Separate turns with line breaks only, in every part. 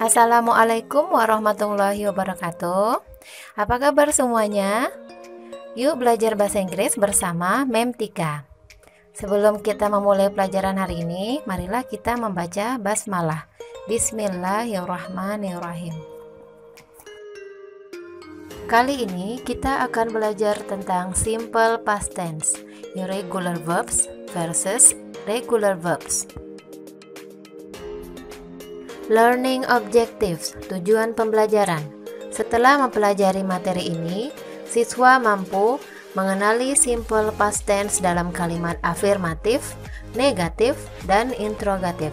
Assalamualaikum warahmatullahi wabarakatuh. Apa kabar semuanya? Yuk belajar bahasa Inggris bersama Mem Tika. Sebelum kita memulai pelajaran hari ini, marilah kita membaca basmalah. Bismillahirrahmanirrahim. Kali ini kita akan belajar tentang simple past tense, irregular verbs versus regular verbs. Learning objectives, tujuan pembelajaran. Setelah mempelajari materi ini, siswa mampu mengenali simple past tense dalam kalimat afirmatif, negatif, dan interrogatif.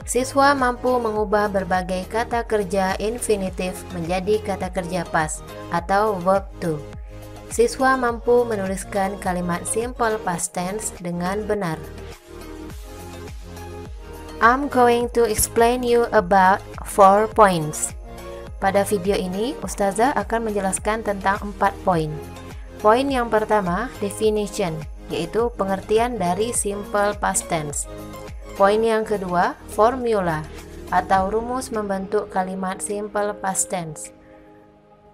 Siswa mampu mengubah berbagai kata kerja infinitif menjadi kata kerja past atau verb to. Siswa mampu menuliskan kalimat simple past tense dengan benar. I'm going to explain you about 4 points. Pada video ini, Ustazah akan menjelaskan tentang 4 poin. Poin yang pertama, definition, yaitu pengertian dari simple past tense. Poin yang kedua, formula, atau rumus membentuk kalimat simple past tense.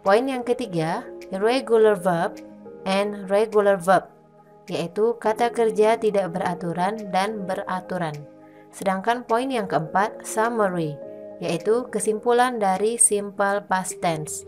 Poin yang ketiga, irregular verb and regular verb, yaitu kata kerja tidak beraturan dan beraturan. Sedangkan poin yang keempat, summary, yaitu kesimpulan dari simple past tense.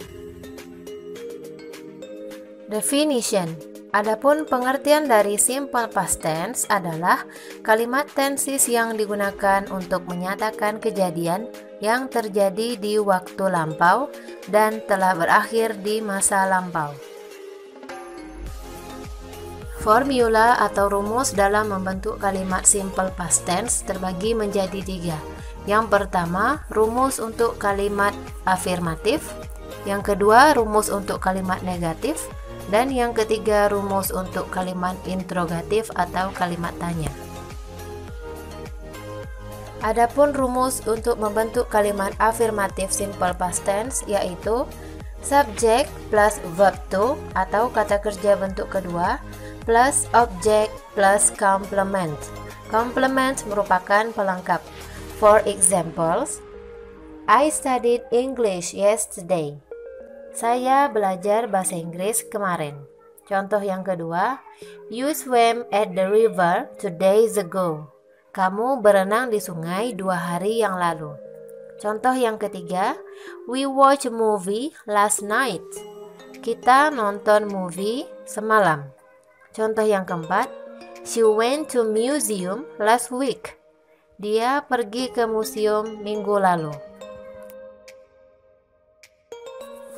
Definition. Adapun pengertian dari simple past tense adalah kalimat tenses yang digunakan untuk menyatakan kejadian yang terjadi di waktu lampau dan telah berakhir di masa lampau. Formula atau rumus dalam membentuk kalimat simple past tense terbagi menjadi 3. Yang pertama, rumus untuk kalimat afirmatif. Yang kedua, rumus untuk kalimat negatif. Dan yang ketiga, rumus untuk kalimat interrogatif atau kalimat tanya. Adapun rumus untuk membentuk kalimat afirmatif simple past tense yaitu subject plus verb to atau kata kerja bentuk kedua plus object plus complement. Complement merupakan pelengkap. For examples, I studied English yesterday. Saya belajar bahasa Inggris kemarin. Contoh yang kedua, you swam at the river 2 days ago. Kamu berenang di sungai 2 hari yang lalu. Contoh yang ketiga, we watch a movie last night. Kita nonton movie semalam. Contoh yang keempat, she went to museum last week. Dia pergi ke museum minggu lalu.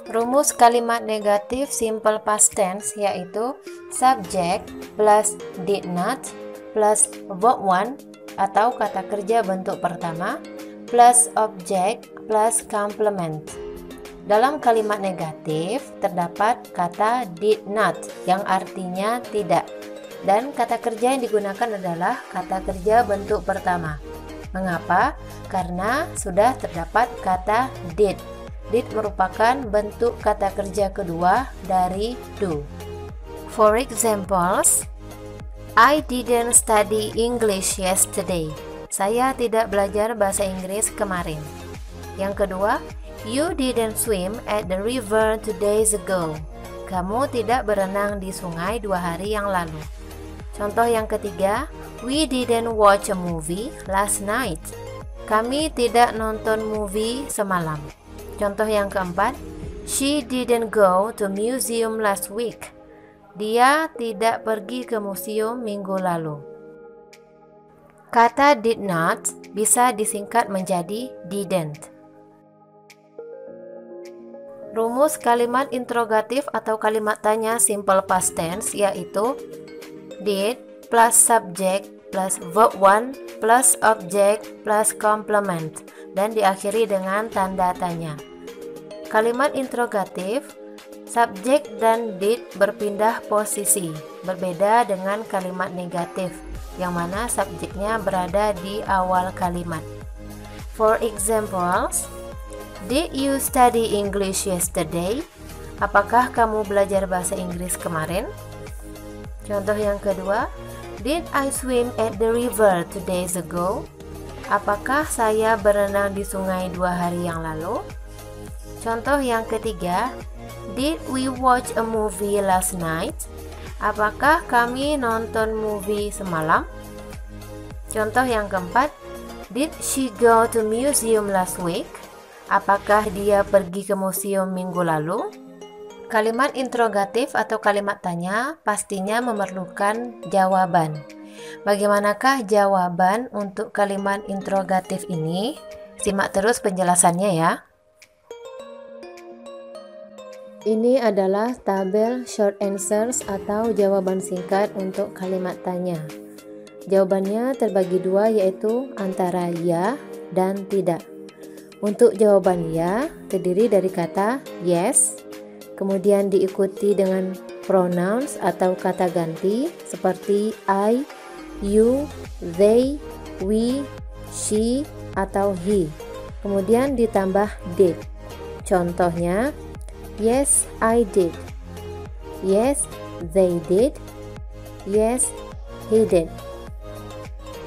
Rumus kalimat negatif simple past tense yaitu subject plus did not plus verb one atau kata kerja bentuk pertama plus object plus complement. Dalam kalimat negatif terdapat kata did not yang artinya tidak, dan kata kerja yang digunakan adalah kata kerja bentuk pertama. Mengapa? Karena sudah terdapat kata did. Did merupakan bentuk kata kerja kedua dari do. For examples, I didn't study English yesterday. Saya tidak belajar bahasa Inggris kemarin. Yang kedua, you didn't swim at the river 2 days ago. Kamu tidak berenang di sungai 2 hari yang lalu. Contoh yang ketiga, we didn't watch a movie last night. Kami tidak nonton movie semalam. Contoh yang keempat, she didn't go to museum last week. Dia tidak pergi ke museum minggu lalu. Kata did not bisa disingkat menjadi didn't. Rumus kalimat interrogatif atau kalimat tanya simple past tense yaitu did plus subject plus verb one plus object plus complement dan diakhiri dengan tanda tanya. Kalimat interrogatif, subjek dan did berpindah posisi, berbeda dengan kalimat negatif yang mana subjeknya berada di awal kalimat. For examples, did you study English yesterday? Apakah kamu belajar bahasa Inggris kemarin? Contoh yang kedua, did I swim at the river 2 days ago? Apakah saya berenang di sungai 2 hari yang lalu? Contoh yang ketiga, did we watch a movie last night? Apakah kami nonton movie semalam? Contoh yang keempat, did she go to museum last week? Apakah dia pergi ke museum minggu lalu? Kalimat interrogatif atau kalimat tanya pastinya memerlukan jawaban. Bagaimanakah jawaban untuk kalimat interrogatif ini? Simak terus penjelasannya ya. Ini adalah tabel short answers atau jawaban singkat untuk kalimat tanya. Jawabannya terbagi dua, yaitu antara ya dan tidak. Untuk jawaban ya terdiri dari kata yes, kemudian diikuti dengan pronouns atau kata ganti seperti I, you, they, we, she, atau he. Kemudian ditambah did. Contohnya, yes, I did. Yes, they did. Yes, he did.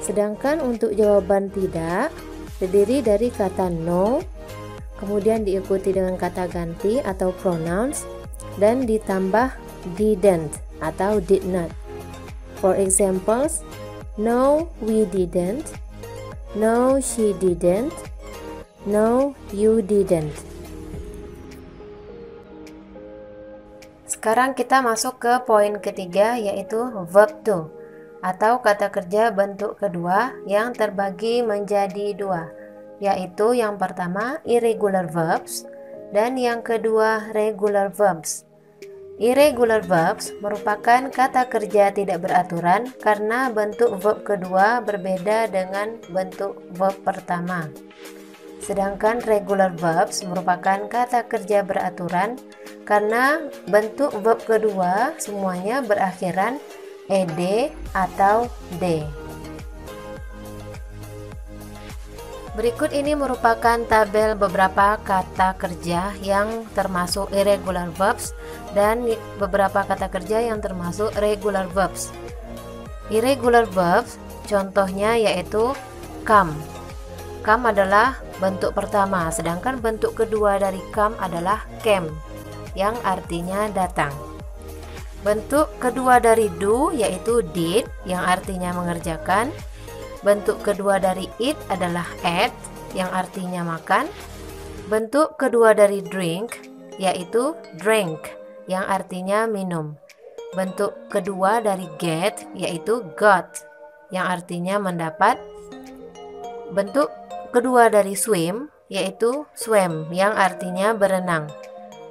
Sedangkan untuk jawaban tidak terdiri dari kata no, kemudian diikuti dengan kata ganti atau pronouns, dan ditambah didn't atau did not. For examples, no, we didn't. No, she didn't. No, you didn't. Sekarang kita masuk ke poin ketiga, yaitu verb to atau kata kerja bentuk kedua yang terbagi menjadi dua, yaitu yang pertama irregular verbs dan yang kedua regular verbs. Irregular verbs merupakan kata kerja tidak beraturan karena bentuk verb kedua berbeda dengan bentuk verb pertama. Sedangkan regular verbs merupakan kata kerja beraturan karena bentuk verb kedua semuanya berakhiran ed atau d. Berikut ini merupakan tabel beberapa kata kerja yang termasuk irregular verbs dan beberapa kata kerja yang termasuk regular verbs. Irregular verbs contohnya yaitu come. Come adalah bentuk pertama, sedangkan bentuk kedua dari come adalah came, yang artinya datang. Bentuk kedua dari do yaitu did, yang artinya mengerjakan. Bentuk kedua dari eat adalah ate, yang artinya makan. Bentuk kedua dari drink yaitu drank, yang artinya minum. Bentuk kedua dari get yaitu got, yang artinya mendapat. Bentuk kedua dari swim yaitu swam, yang artinya berenang.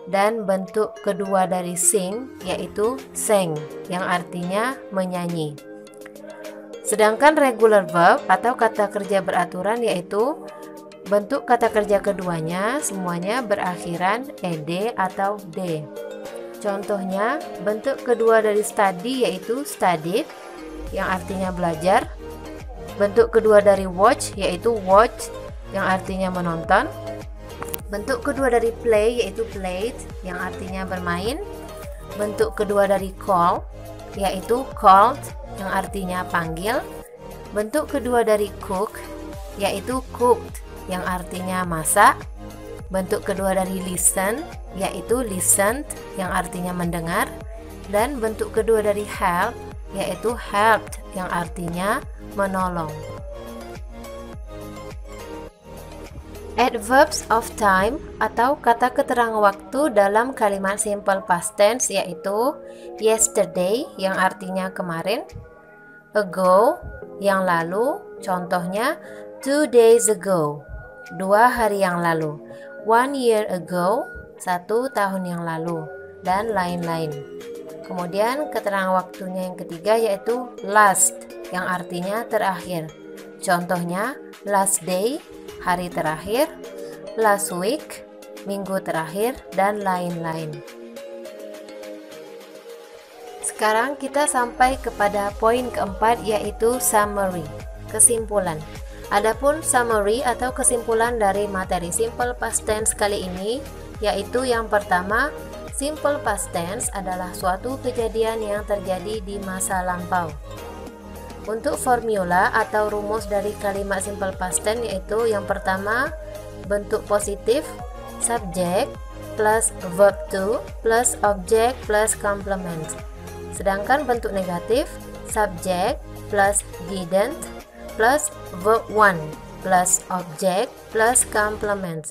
Dan bentuk kedua dari sing yaitu sang, yang artinya menyanyi. Sedangkan regular verb atau kata kerja beraturan yaitu bentuk kata kerja keduanya semuanya berakhiran ed atau d. Contohnya, bentuk kedua dari study yaitu studied, yang artinya belajar. Bentuk kedua dari watch yaitu watch, yang artinya menonton. Bentuk kedua dari play yaitu played, yang artinya bermain. Bentuk kedua dari call yaitu called, yang artinya panggil. Bentuk kedua dari cook yaitu cooked, yang artinya masak. Bentuk kedua dari listen yaitu listened, yang artinya mendengar. Dan bentuk kedua dari help yaitu helped, yang artinya menolong. Adverbs of time atau kata keterangan waktu dalam kalimat simple past tense yaitu yesterday, yang artinya kemarin. Ago, yang lalu. Contohnya 2 days ago, 2 hari yang lalu. 1 year ago, 1 tahun yang lalu, dan lain-lain. Kemudian keterangan waktunya yang ketiga yaitu last, yang artinya terakhir. Contohnya last day, hari terakhir. Last week, minggu terakhir, dan lain-lain. Sekarang kita sampai kepada poin keempat yaitu summary, kesimpulan. Adapun summary atau kesimpulan dari materi simple past tense kali ini yaitu yang pertama, simple past tense adalah suatu kejadian yang terjadi di masa lampau. Untuk formula atau rumus dari kalimat simple past tense yaitu yang pertama bentuk positif subject plus verb to plus object plus complement. Sedangkan bentuk negatif subject plus didn't plus verb one plus object plus complement.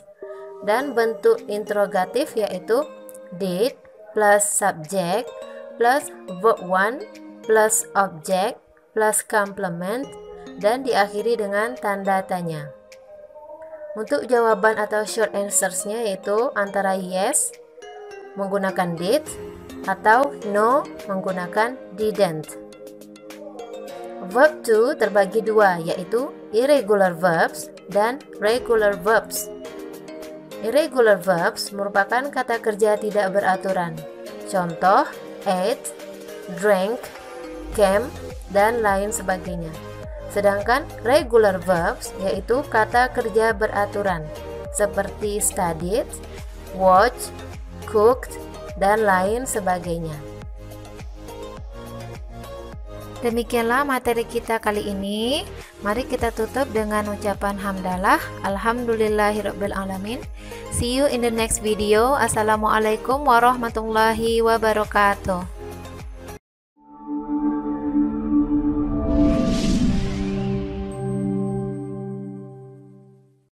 Dan bentuk interrogatif yaitu did plus subject plus verb one plus object plus complement dan diakhiri dengan tanda tanya. Untuk jawaban atau short answers-nya yaitu antara yes menggunakan did atau no menggunakan didn't. Verb to terbagi dua yaitu irregular verbs dan regular verbs. Irregular verbs merupakan kata kerja tidak beraturan. Contoh ate, drank, came, dan lain sebagainya. Sedangkan regular verbs yaitu kata kerja beraturan seperti studied, watched, cooked, dan lain sebagainya. Demikianlah materi kita kali ini. Mari kita tutup dengan ucapan hamdalah. Alhamdulillahirabbil alamin. See you in the next video. Assalamualaikum warahmatullahi wabarakatuh.